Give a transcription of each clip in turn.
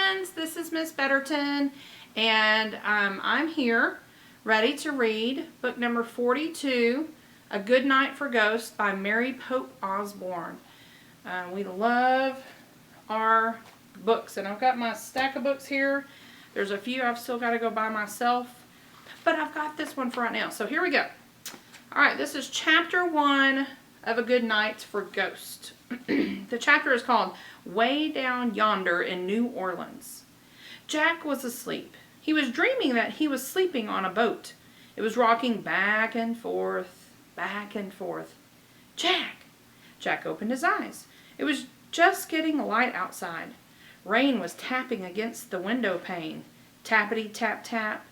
friends, this is Miss Betterton, and I'm here ready to read book number 42, A Good Night for Ghosts by Mary Pope Osborne. We love our books, and I've got my stack of books here. There's a few I've still got to go buy myself, but I've got this one for right now, so here we go. Alright, this is chapter 1 of A Good Night for Ghosts. The chapter is called Way Down Yonder in New Orleans. Jack was asleep. He was dreaming that he was sleeping on a boat. It was rocking back and forth, back and forth. Jack! Jack opened his eyes. It was just getting light outside. Rain was tapping against the window pane. Tappity tap tap.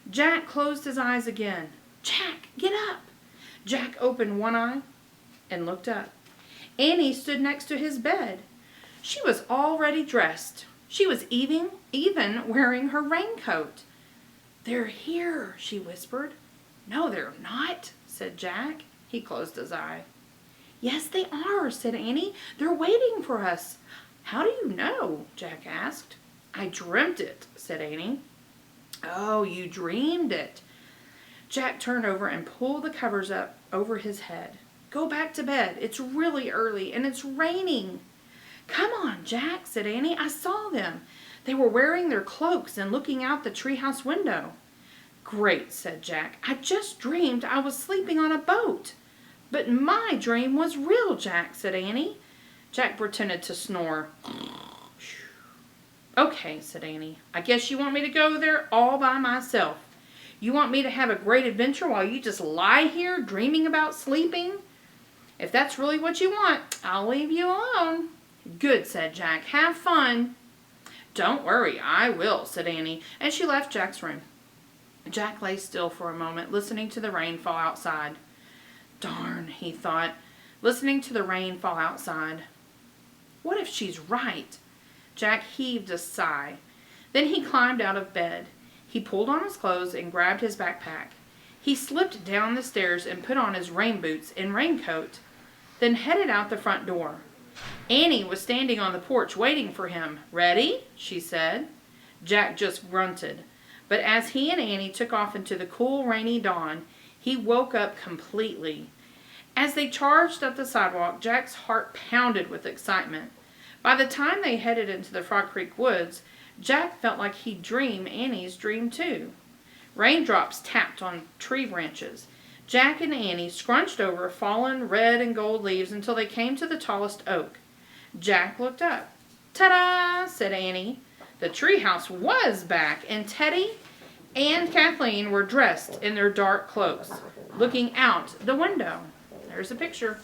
Jack closed his eyes again. Jack, get up! Jack opened one eye and looked up. Annie stood next to his bed. She was already dressed. She was even wearing her raincoat. "They're here," she whispered. "No, they're not," said Jack. He closed his eye. "Yes, they are," said Annie. "They're waiting for us." "How do you know?" Jack asked. "I dreamt it," said Annie. "Oh, you dreamed it." Jack turned over and pulled the covers up over his head. "Go back to bed. It's really early and it's raining." "Come on, Jack," said Annie. "I saw them. They were wearing their cloaks and looking out the treehouse window." "Great," said Jack. "I just dreamed I was sleeping on a boat." "But my dream was real, Jack," said Annie. Jack pretended to snore. "Okay," said Annie. "I guess you want me to go there all by myself. You want me to have a great adventure while you just lie here dreaming about sleeping? If that's really what you want, I'll leave you alone." "Good," said Jack. "Have fun." "Don't worry, I will," said Annie, and she left Jack's room. Jack lay still for a moment, listening to the rain fall outside. "Darn," he thought, listening to the rain fall outside. "What if she's right?" Jack heaved a sigh. Then he climbed out of bed. He pulled on his clothes and grabbed his backpack. He slipped down the stairs and put on his rain boots and raincoat, then headed out the front door. Annie was standing on the porch waiting for him. "Ready?" she said. Jack just grunted. But as he and Annie took off into the cool, rainy dawn, he woke up completely. As they charged up the sidewalk, Jack's heart pounded with excitement. By the time they headed into the Frog Creek woods, Jack felt like he'd dream Annie's dream too. Raindrops tapped on tree branches. Jack and Annie scrunched over fallen red and gold leaves until they came to the tallest oak. Jack looked up. "Ta-da!" said Annie. The treehouse was back, and Teddy and Kathleen were dressed in their dark cloaks, looking out the window. There's a picture.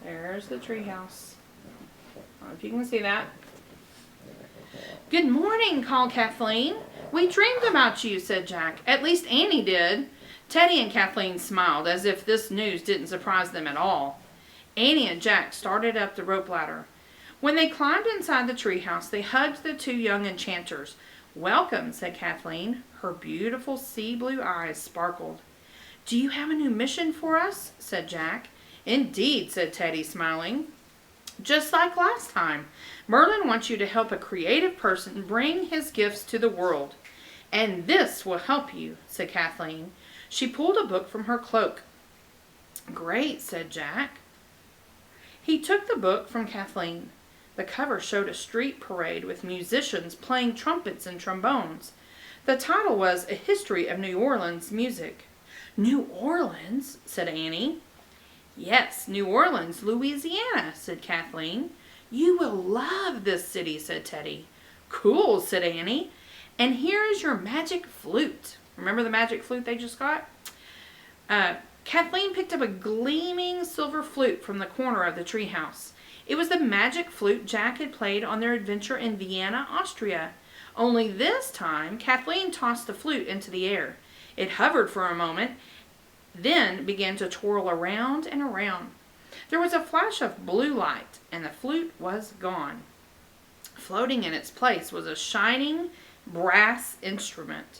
There's the treehouse. I don't know if you can see that. "Good morning," called Kathleen. "We dreamed about you," said Jack. "At least Annie did." Teddy and Kathleen smiled, as if this news didn't surprise them at all. Annie and Jack started up the rope ladder. When they climbed inside the treehouse, they hugged the two young enchanters. "Welcome," said Kathleen. Her beautiful sea blue eyes sparkled. "Do you have a new mission for us?" said Jack. "Indeed," said Teddy, smiling. "Just like last time. Merlin wants you to help a creative person bring his gifts to the world. And this will help you," said Kathleen. She pulled a book from her cloak. "Great," said Jack. He took the book from Kathleen. The cover showed a street parade with musicians playing trumpets and trombones. The title was A History of New Orleans Music. "New Orleans?" said Annie. "Yes, New Orleans, Louisiana," said Kathleen. "You will love this city," said Teddy. "Cool," said Annie. "And here is your magic flute." Remember the magic flute they just got? Kathleen picked up a gleaming silver flute from the corner of the treehouse. It was the magic flute Jack had played on their adventure in Vienna, Austria. Only this time, Kathleen tossed the flute into the air. It hovered for a moment, then began to twirl around and around. There was a flash of blue light, and the flute was gone. Floating in its place was a shining brass instrument.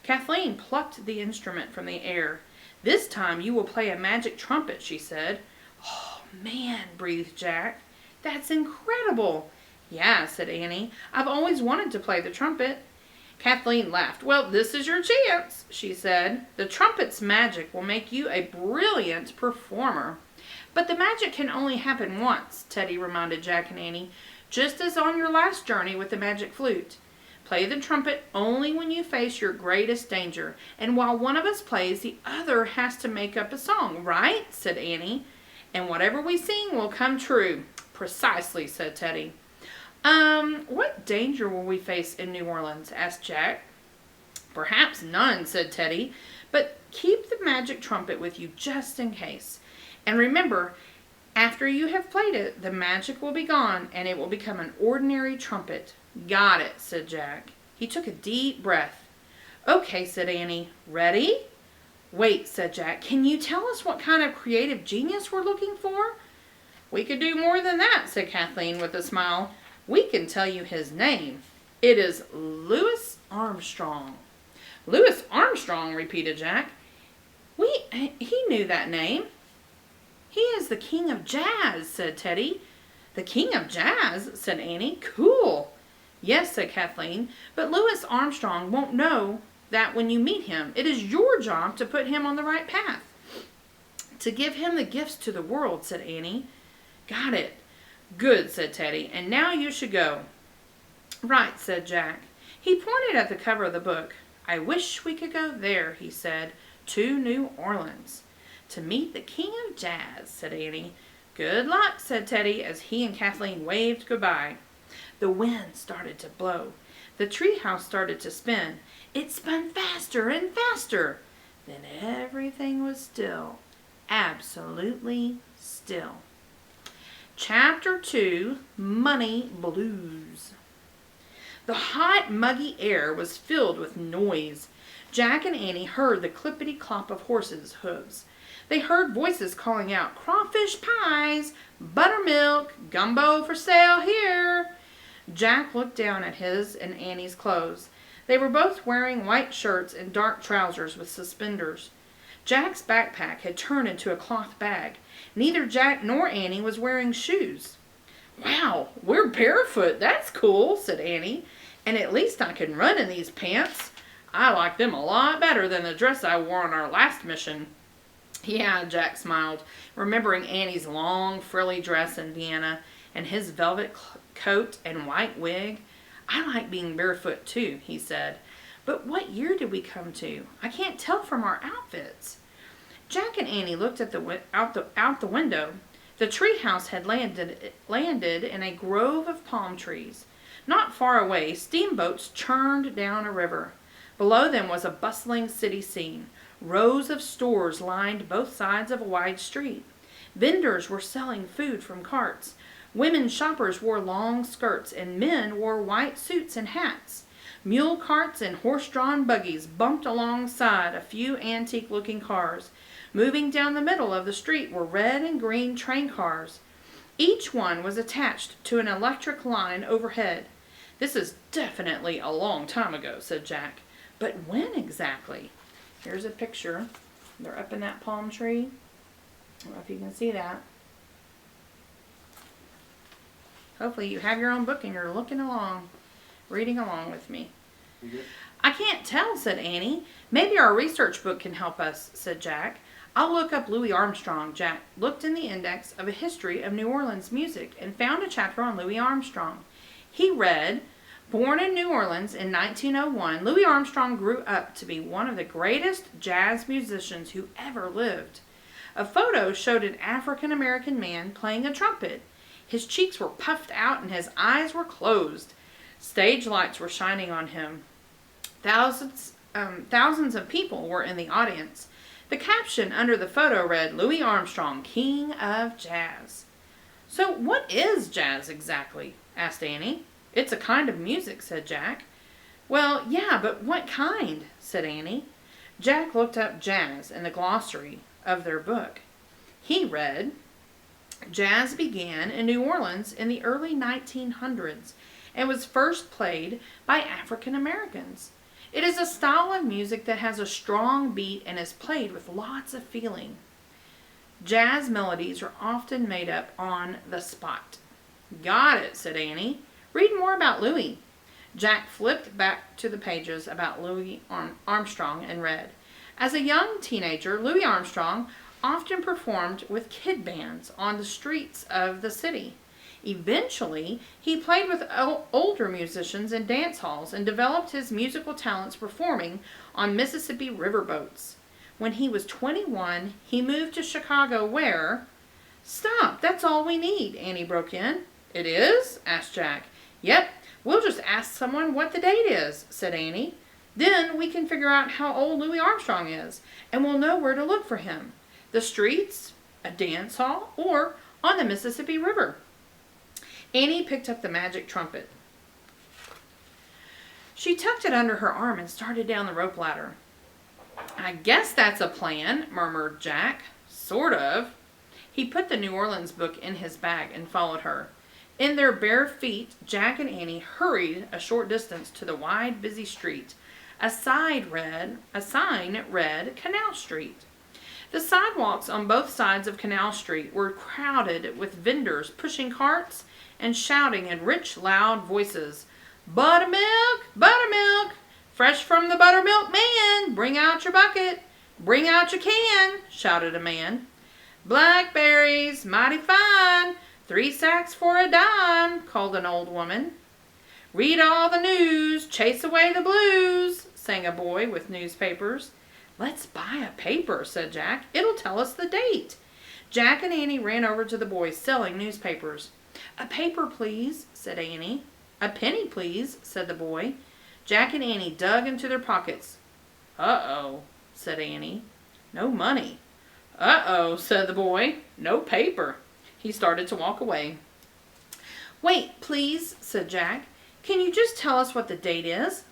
Kathleen plucked the instrument from the air. "This time you will play a magic trumpet," she said. "Oh, man," breathed Jack. "That's incredible. Yeah, said Annie. I've always wanted to play the trumpet. Kathleen laughed. Well, this is your chance, she said. The trumpet's magic will make you a brilliant performer. But the magic can only happen once, Teddy reminded Jack and Annie, just as on your last journey with the magic flute. Play the trumpet only when you face your greatest danger, and while one of us plays, the other has to make up a song, right? Said Annie. And whatever we sing will come true. Precisely, said Teddy. What danger will we face in New Orleans? Asked Jack. Perhaps none, said Teddy, but keep the magic trumpet with you just in case. And remember, after you have played it, the magic will be gone and it will become an ordinary trumpet. Got it, said Jack. He took a deep breath. Okay, said Annie. Ready? Wait, said Jack. Can you tell us what kind of creative genius we're looking for? We could do more than that, said Kathleen with a smile. We can tell you his name. It is Louis Armstrong. Louis Armstrong, repeated Jack. He knew that name. He is the king of jazz, said Teddy. The king of jazz, said Annie. Cool. Yes, said Kathleen, but Louis Armstrong won't know that when you meet him. It is your job to put him on the right path. To give him the gifts to the world, said Annie. Got it. Good, said Teddy, and now you should go. Right, said Jack. He pointed at the cover of the book. I wish we could go there, he said, to New Orleans. To meet the king of jazz, said Annie. Good luck, said Teddy, as he and Kathleen waved goodbye. The wind started to blow. The treehouse started to spin. It spun faster and faster. Then everything was still. Absolutely still. Chapter 2, Money Blues. The hot, muggy air was filled with noise. Jack and Annie heard the clippity-clop of horses' hooves. They heard voices calling out, crawfish pies, buttermilk, gumbo for sale here. Jack looked down at his and Annie's clothes. They were both wearing white shirts and dark trousers with suspenders. Jack's backpack had turned into a cloth bag. Neither Jack nor Annie was wearing shoes. Wow, we're barefoot. That's cool, said Annie. And at least I can run in these pants. I like them a lot better than the dress I wore on our last mission. Yeah, Jack smiled, remembering Annie's long, frilly dress in Vienna and his velvet coat and white wig. I like being barefoot too, he said. But what year did we come to? I can't tell from our outfits. Jack and Annie looked at out the window. The treehouse had landed in a grove of palm trees. Not far away, steamboats churned down a river. Below them was a bustling city scene. Rows of stores lined both sides of a wide street. Vendors were selling food from carts. Women shoppers wore long skirts, and men wore white suits and hats. Mule carts and horse-drawn buggies bumped alongside a few antique-looking cars. Moving down the middle of the street were red and green train cars. Each one was attached to an electric line overhead. This is definitely a long time ago, said Jack. But when exactly? Here's a picture. They're up in that palm tree. I don't know if you can see that. Hopefully you have your own book and you're looking along, reading along with me. I can't tell, said Annie. Maybe our research book can help us, said Jack. I'll look up Louis Armstrong. Jack looked in the index of a history of New Orleans music and found a chapter on Louis Armstrong. He read, born in New Orleans in 1901, Louis Armstrong grew up to be one of the greatest jazz musicians who ever lived. A photo showed an African-American man playing a trumpet. His cheeks were puffed out and his eyes were closed. Stage lights were shining on him. Thousands of people were in the audience. The caption under the photo read, Louis Armstrong, King of Jazz. So what is jazz exactly? Asked Annie. It's a kind of music, said Jack. Well, yeah, but what kind? Said Annie. Jack looked up jazz in the glossary of their book. He read, jazz began in New Orleans in the early 1900s and was first played by African Americans. It is a style of music that has a strong beat and is played with lots of feeling. Jazz melodies are often made up on the spot. Got it, said Annie. Read more about Louis. Jack flipped back to the pages about Louis Armstrong and read. As a young teenager, Louis Armstrong often performed with kid bands on the streets of the city. Eventually, he played with older musicians in dance halls and developed his musical talents performing on Mississippi riverboats. When he was 21, he moved to Chicago where... Stop, that's all we need, Annie broke in. It is? Asked Jack. Yep, we'll just ask someone what the date is, said Annie. Then we can figure out how old Louis Armstrong is, and we'll know where to look for him. The streets, a dance hall, or on the Mississippi River. Annie picked up the magic trumpet. She tucked it under her arm and started down the rope ladder. I guess that's a plan, murmured Jack. Sort of. He put the New Orleans book in his bag and followed her. In their bare feet, Jack and Annie hurried a short distance to the wide, busy street. A sign read Canal Street. The sidewalks on both sides of Canal Street were crowded with vendors pushing carts and shouting in rich, loud voices, Buttermilk! Buttermilk! Fresh from the buttermilk man! Bring out your bucket! Bring out your can! Shouted a man. Blackberries! Mighty fine! 3 sacks for a dime! Called an old woman. Read all the news! Chase away the blues! Sang a boy with newspapers. Let's buy a paper, said Jack. It'll tell us the date. Jack and Annie ran over to the boys selling newspapers. A paper, please, said Annie. A penny, please, said the boy. Jack and Annie dug into their pockets. Uh-oh, said Annie. No money. Uh-oh, said the boy. No paper. He started to walk away. Wait, please, said Jack. Can you just tell us what the date is?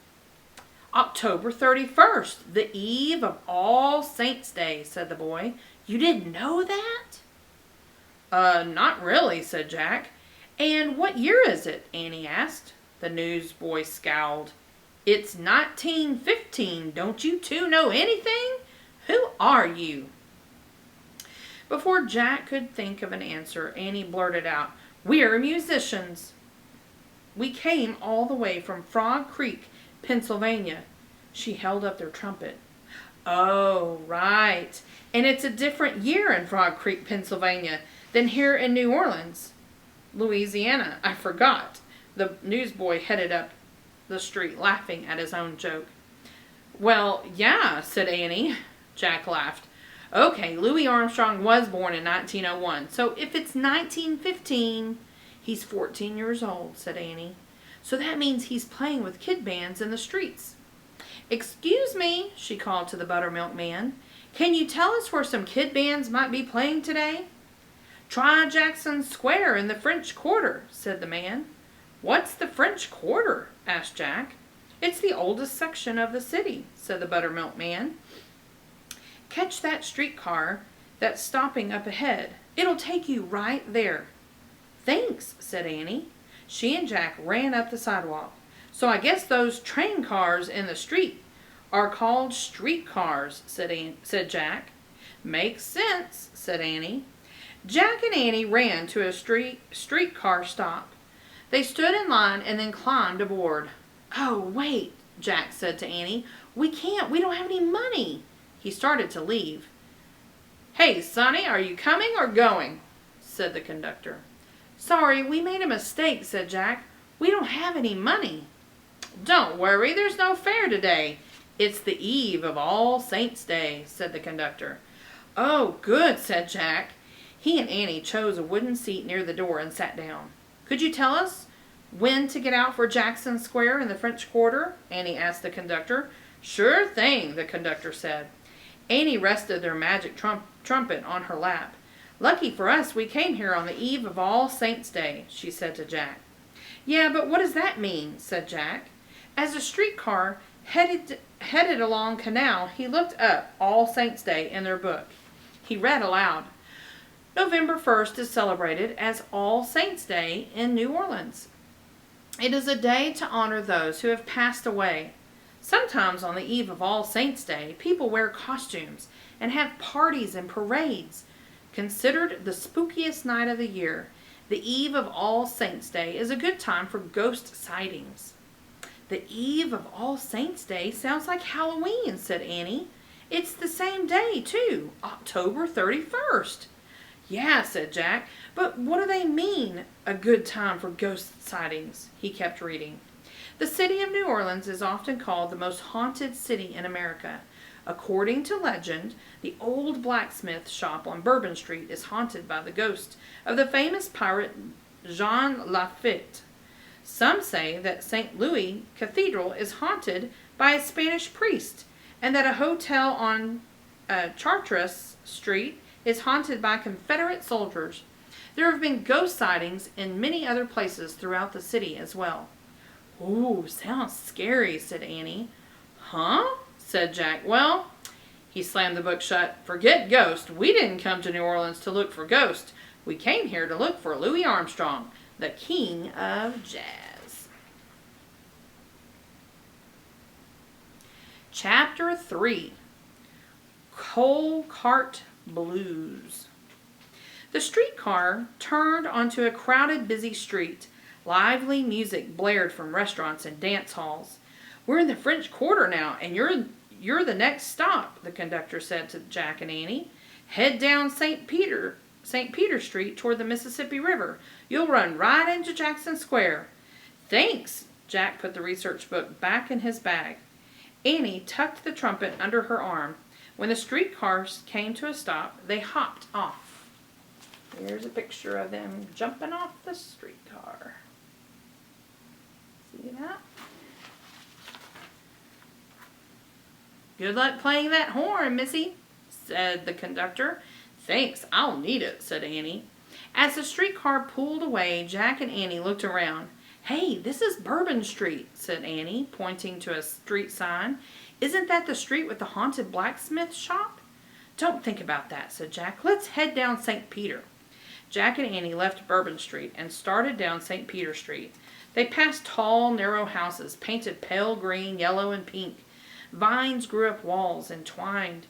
October 31st, the eve of All Saints' Day, said the boy. You didn't know that? Not really, said Jack. And what year is it? Annie asked. The newsboy scowled. It's 1915. Don't you two know anything? Who are you? Before Jack could think of an answer, Annie blurted out, We're musicians. We came all the way from Frog Creek, Pennsylvania. She held up their trumpet. Oh, right. And it's a different year in Frog Creek, Pennsylvania than here in New Orleans, Louisiana. I forgot. The newsboy headed up the street, laughing at his own joke. Well, yeah, said Annie. Jack laughed. Okay, Louis Armstrong was born in 1901, so if it's 1915, he's 14 years old, said Annie. So that means he's playing with kid bands in the streets. Excuse me, she called to the buttermilk man. Can you tell us where some kid bands might be playing today? Try Jackson Square in the French Quarter, said the man. What's the French Quarter? Asked Jack. It's the oldest section of the city, said the buttermilk man. Catch that streetcar that's stopping up ahead. It'll take you right there. Thanks, said Annie. She and Jack ran up the sidewalk. So I guess those train cars in the street are called streetcars, said Jack. Makes sense, said Annie. Jack and Annie ran to a streetcar stop. They stood in line and then climbed aboard. Oh, wait, Jack said to Annie. We don't have any money. He started to leave. Hey, Sonny, are you coming or going? Said the conductor. Sorry, we made a mistake, said Jack. We don't have any money. Don't worry, there's no fare today. It's the eve of All Saints' Day, said the conductor. Oh, good, said Jack. He and Annie chose a wooden seat near the door and sat down. Could you tell us when to get out for Jackson Square in the French Quarter? Annie asked the conductor. Sure thing, the conductor said. Annie rested their magic trumpet on her lap. Lucky for us, we came here on the eve of All Saints' Day, she said to Jack. Yeah, but what does that mean? Said Jack. As the streetcar headed along Canal, he looked up All Saints' Day in their book. He read aloud. November 1st is celebrated as All Saints' Day in New Orleans. It is a day to honor those who have passed away. Sometimes on the eve of All Saints' Day, people wear costumes and have parties and parades. Considered the spookiest night of the year, The eve of All Saints' Day is a good time for ghost sightings. The eve of All Saints' Day sounds like Halloween, said Annie. It's the same day, too, October 31st. Yeah, said Jack, but what do they mean, a good time for ghost sightings? He kept reading. The city of New Orleans is often called the most haunted city in America. According to legend, the old blacksmith shop on Bourbon Street is haunted by the ghost of the famous pirate Jean Lafitte. Some say that St. Louis Cathedral is haunted by a Spanish priest, and that a hotel on Chartres Street is haunted by Confederate soldiers. There have been ghost sightings in many other places throughout the city as well. Ooh, sounds scary, said Annie. Huh? Said Jack. Well, he slammed the book shut. Forget ghosts. We didn't come to New Orleans to look for ghosts. We came here to look for Louis Armstrong, the king of jazz. Chapter 3. Coal Cart Blues. The streetcar turned onto a crowded, busy street. Lively music blared from restaurants and dance halls. We're in the French Quarter now, and you're the next stop, the conductor said to Jack and Annie. Head down St. Peter Street toward the Mississippi River. You'll run right into Jackson Square. Thanks. Jack put the research book back in his bag. Annie tucked the trumpet under her arm. When the streetcars came to a stop, they hopped off. Here's a picture of them jumping off the streetcar. See that? Good luck playing that horn, Missy, said the conductor. Thanks, I'll need it, said Annie. As the streetcar pulled away, Jack and Annie looked around. Hey, this is Bourbon Street, said Annie, pointing to a street sign. Isn't that the street with the haunted blacksmith shop? Don't think about that, said Jack. Let's head down St. Peter. Jack and Annie left Bourbon Street and started down St. Peter Street. They passed tall, narrow houses painted pale green, yellow, and pink. Vines grew up walls and twined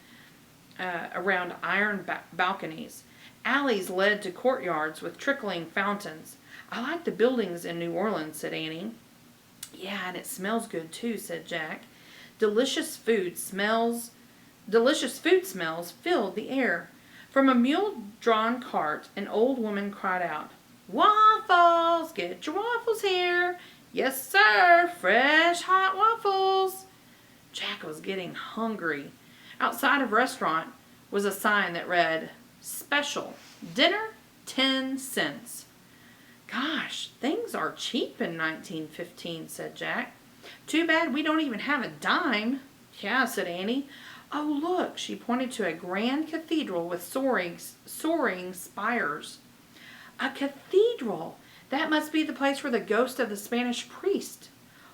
around iron balconies. Alleys led to courtyards with trickling fountains. I like the buildings in New Orleans, said Annie. Yeah, and it smells good too, said Jack. Delicious food smells filled the air. From a mule-drawn cart, an old woman cried out, Waffles! Get your waffles here! Yes, sir! Fresh hot waffles! Jack was getting hungry. Outside of the restaurant was a sign that read, Special. Dinner, 10 cents. Gosh, things are cheap in 1915, said Jack. Too bad we don't even have a dime. Yeah, said Annie. Oh, look, she pointed to a grand cathedral with soaring spires. A cathedral! That must be the place for the ghost of the Spanish priest.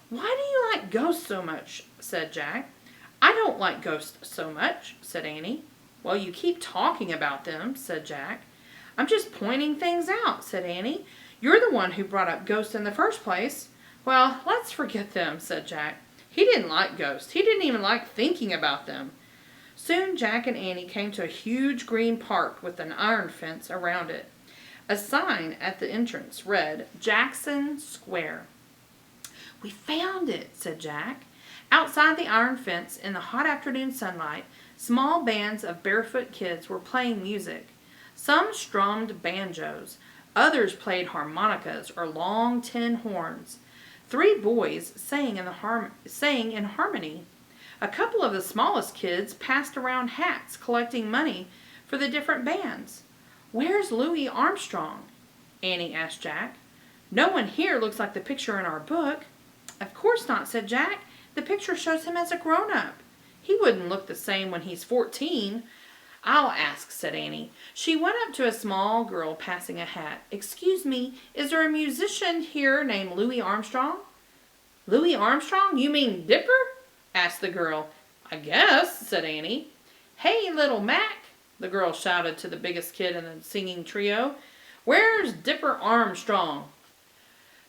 Why do you like ghosts so much? Said Jack. I don't like ghosts so much, said Annie. Well, you keep talking about them, said Jack. I'm just pointing things out, said Annie. You're the one who brought up ghosts in the first place. Well, let's forget them, said Jack. He didn't like ghosts. He didn't even like thinking about them. Soon Jack and Annie came to a huge green park with an iron fence around it. A sign at the entrance read, Jackson Square. We found it, said Jack. Outside the iron fence, in the hot afternoon sunlight, small bands of barefoot kids were playing music. Some strummed banjos. Others played harmonicas or long tin horns. 3 boys sang in harmony. A couple of the smallest kids passed around hats collecting money for the different bands. Where's Louis Armstrong? Annie asked Jack. No one here looks like the picture in our book. Of course not, said Jack. The picture shows him as a grown-up. He wouldn't look the same when he's 14. I'll ask, said Annie. She went up to a small girl passing a hat. Excuse me, is there a musician here named Louis Armstrong? Louis Armstrong? You mean Dipper? Asked the girl. I guess, said Annie. Hey, little Mac, the girl shouted to the biggest kid in the singing trio. Where's Dipper Armstrong?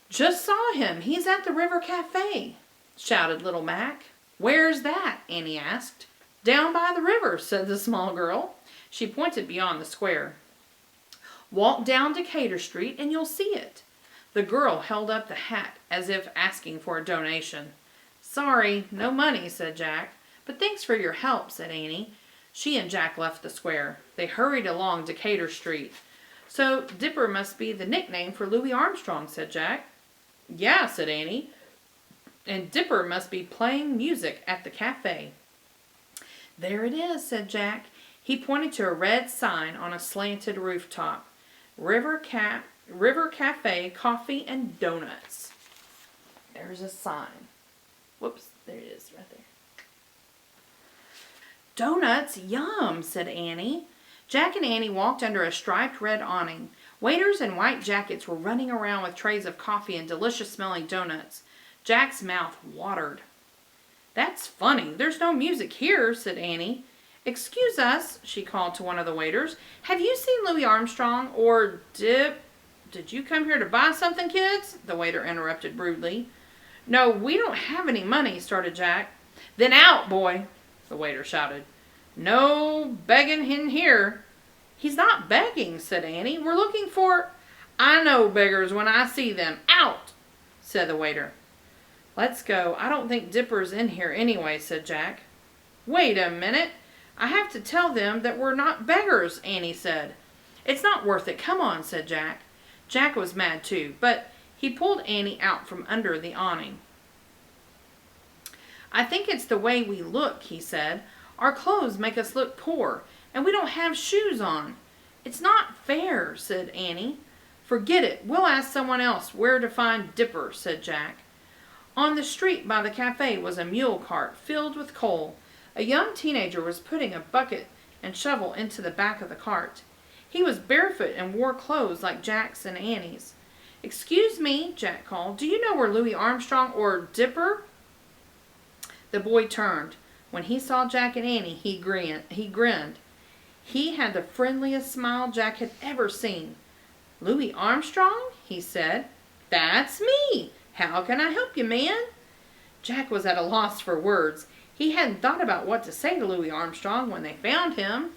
Just saw him. He's at the River Cafe, shouted little Mac. Where's that? Annie asked. Down by the river, said the small girl. She pointed beyond the square. Walk down Decatur Street and you'll see it." The girl held up the hat as if asking for a donation. "Sorry, no money," said Jack. "But thanks for your help," said Annie. She and Jack left the square. They hurried along Decatur Street. "So Dipper must be the nickname for Louis Armstrong," said Jack. "Yeah," said Annie. "And Dipper must be playing music at the cafe." "There it is," said Jack. He pointed to a red sign on a slanted rooftop. River Cafe, Coffee and Donuts." There's a sign. Whoops, there it is right there. "Donuts, yum," said Annie. Jack and Annie walked under a striped red awning. Waiters in white jackets were running around with trays of coffee and delicious-smelling donuts. Jack's mouth watered. "That's funny. There's no music here," said Annie. "Excuse us," she called to one of the waiters. "Have you seen Louis Armstrong or Did you come here to buy something, kids?" the waiter interrupted rudely. "No, we don't have any money," started Jack. "Then out, boy," the waiter shouted. "No begging in here." "He's not begging," said Annie. "We're looking for—" "I know beggars when I see them. Out," said the waiter. "Let's go. I don't think Dipper's in here anyway," said Jack. "Wait a minute. I have to tell them that we're not beggars," Annie said. "It's not worth it. Come on," said Jack. Jack was mad too, but he pulled Annie out from under the awning. "I think it's the way we look," he said. "Our clothes make us look poor, and we don't have shoes on." "It's not fair," said Annie. "Forget it. We'll ask someone else where to find Dipper," said Jack. On the street by the cafe was a mule cart filled with coal. A young teenager was putting a bucket and shovel into the back of the cart. He was barefoot and wore clothes like Jack's and Annie's. "Excuse me," Jack called. "Do you know where Louis Armstrong or Dipper?" The boy turned. When he saw Jack and Annie, he grinned. He had the friendliest smile Jack had ever seen. "Louis Armstrong?" he said. "That's me. How can I help you, man?" Jack was at a loss for words. He hadn't thought about what to say to Louis Armstrong when they found him.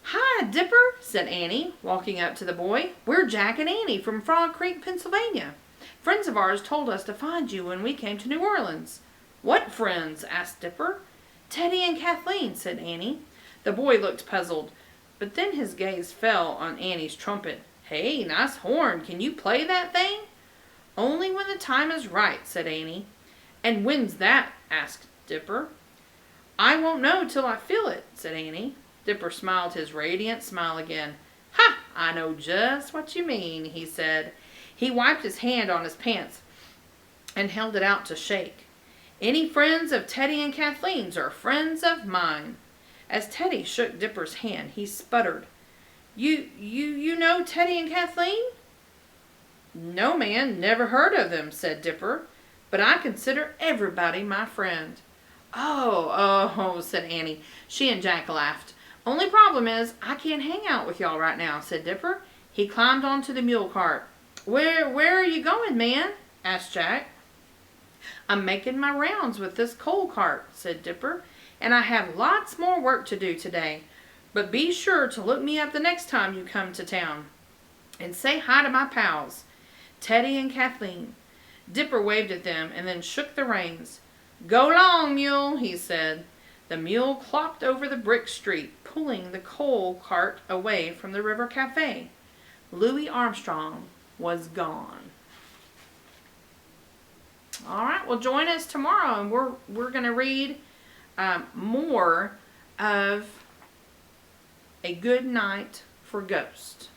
"Hi, Dipper," said Annie, walking up to the boy. "We're Jack and Annie from Frog Creek, Pennsylvania. Friends of ours told us to find you when we came to New Orleans." "What friends?" asked Dipper. "Teddy and Kathleen," said Annie. The boy looked puzzled, but then his gaze fell on Annie's trumpet. "Hey, nice horn. Can you play that thing?" "Only when the time is right," said Annie. "And when's that?" asked Dipper. "I won't know till I feel it," said Annie. Dipper smiled his radiant smile again. "Ha! I know just what you mean," he said. He wiped his hand on his pants and held it out to shake. "Any friends of Teddy and Kathleen's are friends of mine." As Teddy shook Dipper's hand, he sputtered. You know Teddy and Kathleen?" "No, man, never heard of them," said Dipper. "But I consider everybody my friend." Oh, said Annie. She and Jack laughed. "Only problem is, I can't hang out with y'all right now," said Dipper. He climbed onto the mule cart. Where are you going, man?" asked Jack. "I'm making my rounds with this coal cart," said Dipper, "and I have lots more work to do today. But be sure to look me up the next time you come to town. And say hi to my pals, Teddy and Kathleen." Dipper waved at them and then shook the reins. "Go long, mule," he said. The mule clopped over the brick street, pulling the coal cart away from the River Cafe. Louis Armstrong was gone. All right, well, join us tomorrow, and we're going to read more of A Good Night for Ghosts.